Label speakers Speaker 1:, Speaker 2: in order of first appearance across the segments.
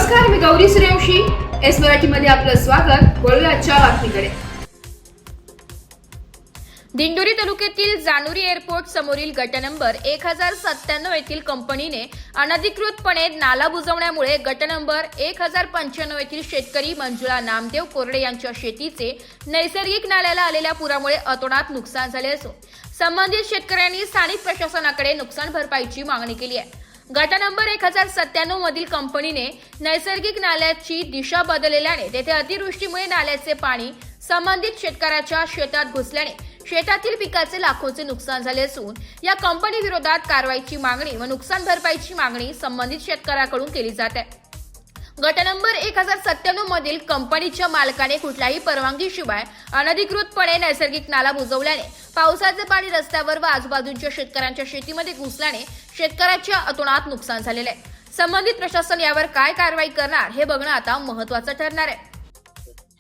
Speaker 1: नमस्कार, मी गौरी सूर्यवंशी. एस मराठीमध्ये आपलं स्वागत. वळूया आजच्या बातमीकडे.
Speaker 2: दिंडोरी तालुक्यातील जानोरी एअरपोर्ट समोरील गट नंबर 1097 येथील कंपनीने अनधिकृतपणे नाला बुजवण्यामुळे गट नंबर 1095 येथील शेतकरी मंजुळा नामदेव कोरडे यांच्या शेतीचे नैसर्गिक नाल्याला आलेल्या पुरामुळे अतोनात नुकसान झाले असून संबंधित शेतकऱ्यांनी स्थानिक प्रशासनाकडे नुकसान भरपाईची मागणी केली आहे. गट नंबर 1097 मधील कंपनीने नैसर्गिक नाल्याची दिशा बदलल्याने तेथे अतिवृष्टीमुळे नाल्याचे पाणी संबंधित शेतकऱ्याच्या शेतात घुसल्याने शेतातील पिकाचे लाखोचे नुकसान झाले असून या कंपनी विरोधात कारवाईची मागणी व नुकसान भरपाईची मागणी संबंधित शेतकऱ्याकडून केली जात आहे. गट नंबर 1097 मधील कंपनीच्या मालकाने कुठल्याही परवानगीशिवाय अनधिकृतपणे नैसर्गिक नाला बुजवल्याने पावसाचे पाणी रस्त्यावर व आजूबाजूच्या शेतकऱ्यांच्या शेतीमध्ये घुसल्याने शेतकऱ्याच्या अतोनात नुकसान झालेले आहे. संबंधित प्रशासन यावर काय कारवाई करणार हे बघणं आता महत्त्वाचं ठरणार आहे.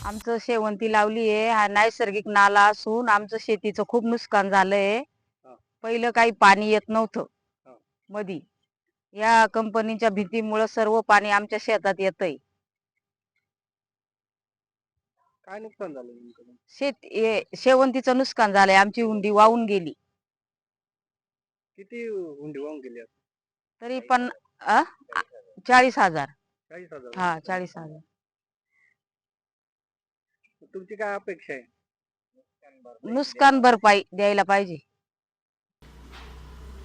Speaker 3: आमचं शेवंती लावली आहे. हा नैसर्गिक नाला असून आमचं शेतीचं खूप नुकसान झालंय. पहिलं काही पाणी येत नव्हतं मधी. या कंपनीच्या भीतीमुळे सर्व पाणी आमच्या शेतात येतंय.
Speaker 4: काय नुकसान झालं नेमकं?
Speaker 3: शेवंतीचं नुकसान झालंय. आमची हुंडी वाहून गेली.
Speaker 4: किती हुंडी वाहून गेली आता?
Speaker 3: तरी पण 40,000.
Speaker 4: 40,000.
Speaker 3: हा 40,000.
Speaker 4: तुमची काय अपेक्षा आहे?
Speaker 3: नुकसान भरपाई द्यायला पाहिजे.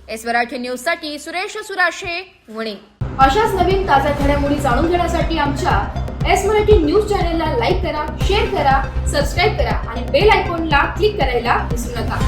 Speaker 2: एस मराठी न्यूज साठी सुरेश सुराशे वणी.
Speaker 1: अशाच नवीन ताज्या घडामोडी जाणून घेण्यासाठी आमच्या एस मराठी न्यूज चॅनेलला लाईक करा, शेअर करा, सबस्क्राईब करा आणि बेल आयकॉनला क्लिक करायला विसरू नका.